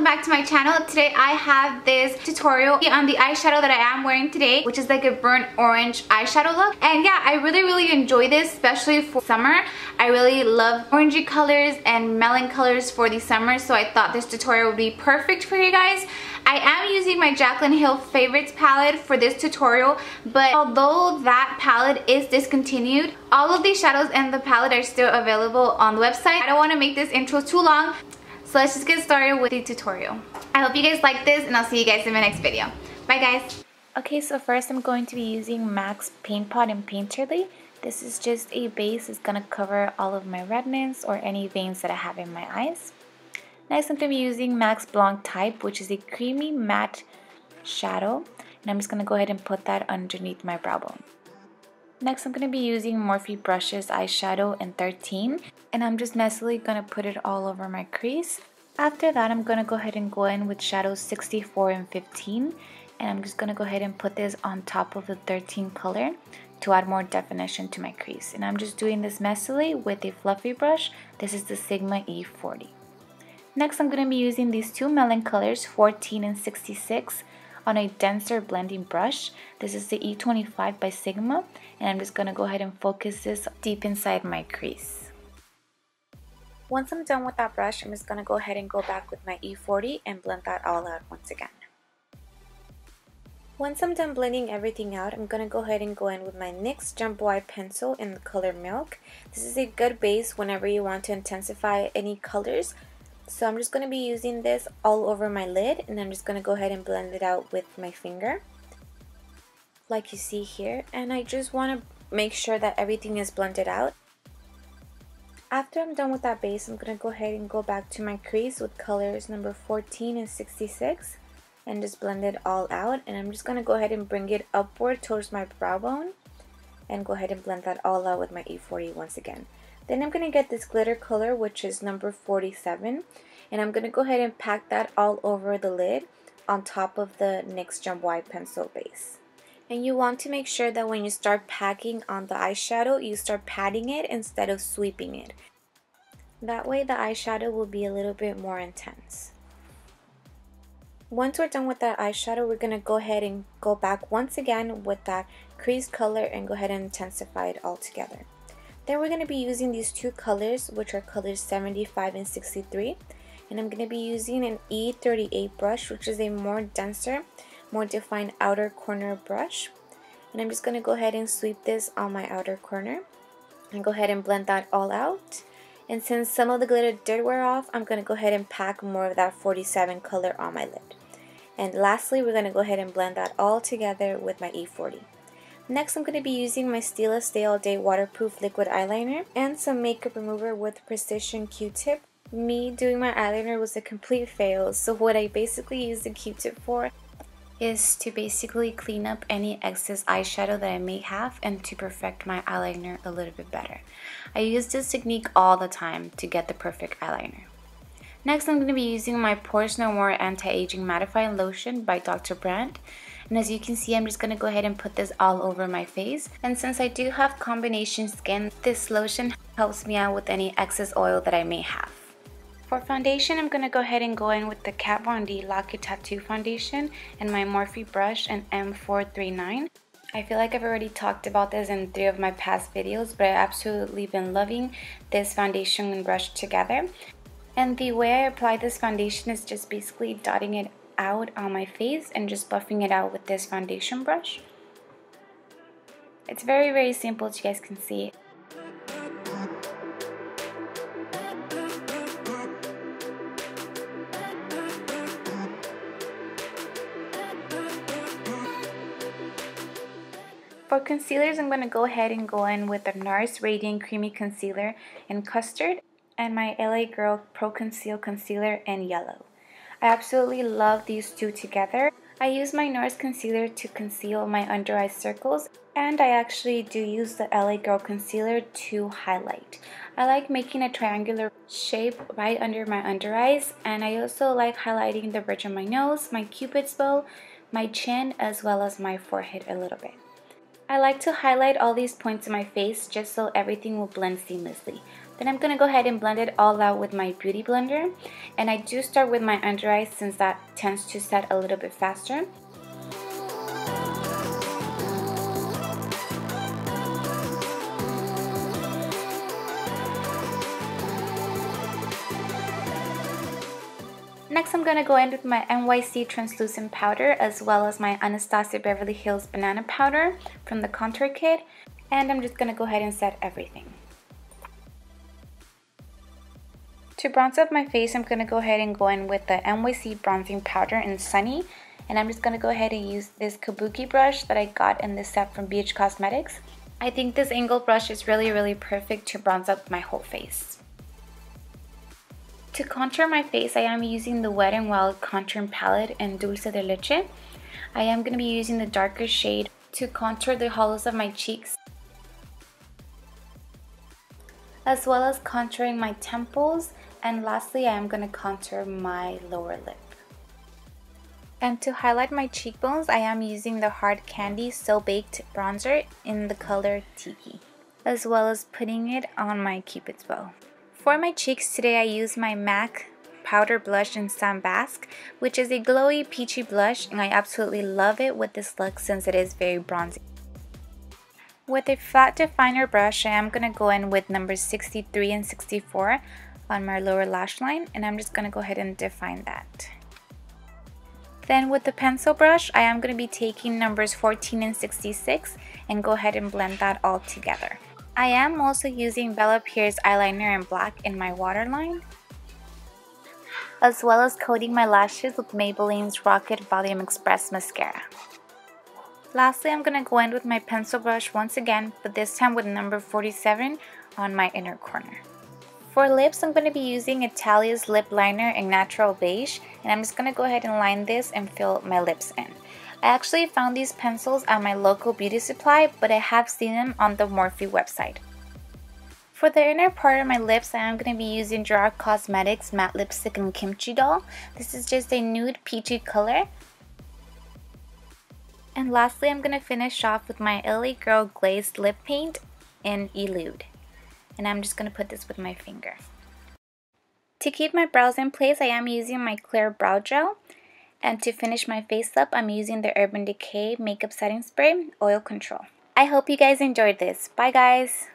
back to my channel. Today I have this tutorial on the eyeshadow that I am wearing today, which is like a burnt orange eyeshadow look. And yeah, I really enjoy this, especially for summer. I really love orangey colors and melon colors for the summer, so I thought this tutorial would be perfect for you guys. I am using my Jaclyn Hill Favorites palette for this tutorial, but although that palette is discontinued, all of these shadows in the palette are still available on the website. I don't want to make this intro too long, so let's just get started with the tutorial. I hope you guys like this, and I'll see you guys in my next video. Bye guys! Okay, so first I'm going to be using MAC's Paint Pot and Painterly. This is just a base. It's going to cover all of my redness or any veins that I have in my eyes. Next I'm going to be using MAC's Blanc Type, which is a creamy matte shadow. And I'm just going to go ahead and put that underneath my brow bone. Next I'm going to be using Morphe Brushes eyeshadow in 13. And I'm just messily going to put it all over my crease. After that I'm going to go ahead and go in with shadows 64 and 15. And I'm just going to go ahead and put this on top of the 13 color to add more definition to my crease. And I'm just doing this messily with a fluffy brush. This is the Sigma E40. Next I'm going to be using these two melon colors, 14 and 66, on a denser blending brush. This is the E25 by Sigma, and I'm just going to go ahead and focus this deep inside my crease. Once I'm done with that brush, I'm just going to go ahead and go back with my E40 and blend that all out once again. Once I'm done blending everything out, I'm going to go ahead and go in with my NYX Jumbo Eye Pencil in the color Milk. This is a good base whenever you want to intensify any colors. So I'm just going to be using this all over my lid, and I'm just going to go ahead and blend it out with my finger like you see here. And I just want to make sure that everything is blended out. After I'm done with that base, I'm going to go ahead and go back to my crease with colors number 14 and 66 and just blend it all out. And I'm just going to go ahead and bring it upward towards my brow bone and go ahead and blend that all out with my E40 once again. Then I'm going to get this glitter color, which is number 47, and I'm going to go ahead and pack that all over the lid on top of the NYX Jumbo Eye Pencil base. And you want to make sure that when you start packing on the eyeshadow, you start patting it instead of sweeping it. That way the eyeshadow will be a little bit more intense. Once we're done with that eyeshadow, we're going to go ahead and go back once again with that crease color and go ahead and intensify it all together. Then we're going to be using these two colors, which are colors 75 and 63. And I'm going to be using an E38 brush, which is a more denser, more defined outer corner brush. And I'm just going to go ahead and sweep this on my outer corner and go ahead and blend that all out. And since some of the glitter did wear off, I'm going to go ahead and pack more of that 47 color on my lid. And lastly, we're going to go ahead and blend that all together with my E40. Next, I'm going to be using my Stila Stay All Day Waterproof Liquid Eyeliner and some makeup remover with Precision Q-Tip. Me doing my eyeliner was a complete fail, so what I basically use the Q-Tip for is to basically clean up any excess eyeshadow that I may have and to perfect my eyeliner a little bit better. I use this technique all the time to get the perfect eyeliner. Next, I'm going to be using my Pores No More Anti-Aging Mattifying Lotion by Dr. Brandt. And as you can see, I'm just going to go ahead and put this all over my face. And since I do have combination skin, this lotion helps me out with any excess oil that I may have. For foundation, I'm going to go ahead and go in with the Kat Von D Lock It Tattoo Foundation and my Morphe brush and M439. I feel like I've already talked about this in 3 of my past videos, but I've absolutely been loving this foundation and brush together. And the way I apply this foundation is just basically dotting it out on my face and just buffing it out with this foundation brush. It's very simple, as you guys can see. For concealers, I'm going to go ahead and go in with the NARS Radiant Creamy Concealer in Custard and my LA Girl Pro Conceal Concealer in Yellow. I absolutely love these two together. I use my NARS concealer to conceal my under eye circles, and I actually do use the LA Girl concealer to highlight. I like making a triangular shape right under my under eyes, and I also like highlighting the bridge of my nose, my cupid's bow, my chin, as well as my forehead a little bit. I like to highlight all these points in my face just so everything will blend seamlessly. Then I'm going to go ahead and blend it all out with my beauty blender. And I do start with my under eye since that tends to set a little bit faster. Next, I'm going to go in with my NYC translucent powder as well as my Anastasia Beverly Hills banana powder from the contour kit. And I'm just going to go ahead and set everything. To bronze up my face, I'm going to go ahead and go in with the NYC bronzing powder in Sunny. And I'm just going to go ahead and use this kabuki brush that I got in this set from BH Cosmetics. I think this angle brush is really perfect to bronze up my whole face. To contour my face, I am using the Wet n Wild contouring palette in Dulce de Leche. I am going to be using the darker shade to contour the hollows of my cheeks, as well as contouring my temples, and lastly I am going to contour my lower lip. And to highlight my cheekbones, I am using the Hard Candy So Baked bronzer in the color Tiki, as well as putting it on my Cupid's bow. For my cheeks today, I use my MAC powder blush in Sunbasque, which is a glowy peachy blush, and I absolutely love it with this look since it is very bronzy. With a flat definer brush, I am going to go in with numbers 63 and 64 on my lower lash line, and I'm just going to go ahead and define that. Then with the pencil brush, I am going to be taking numbers 14 and 66 and go ahead and blend that all together. I am also using Bellápierre's eyeliner in black in my waterline, as well as coating my lashes with Maybelline's Rocket Volume Express mascara. Lastly, I'm going to go in with my pencil brush once again, but this time with number 47 on my inner corner. For lips, I'm going to be using Italia's lip liner in Natural Beige, and I'm just going to go ahead and line this and fill my lips in. I actually found these pencils at my local beauty supply, but I have seen them on the Morphe website. For the inner part of my lips, I am going to be using Gerard Cosmetics Matte Lipstick in Kimchi Doll. This is just a nude peachy color. And lastly, I'm going to finish off with my LA Girl Glazed Lip Paint in Elude. And I'm just going to put this with my finger. To keep my brows in place, I am using my clear brow gel. And to finish my face up, I'm using the Urban Decay Makeup Setting Spray Oil Control. I hope you guys enjoyed this. Bye guys!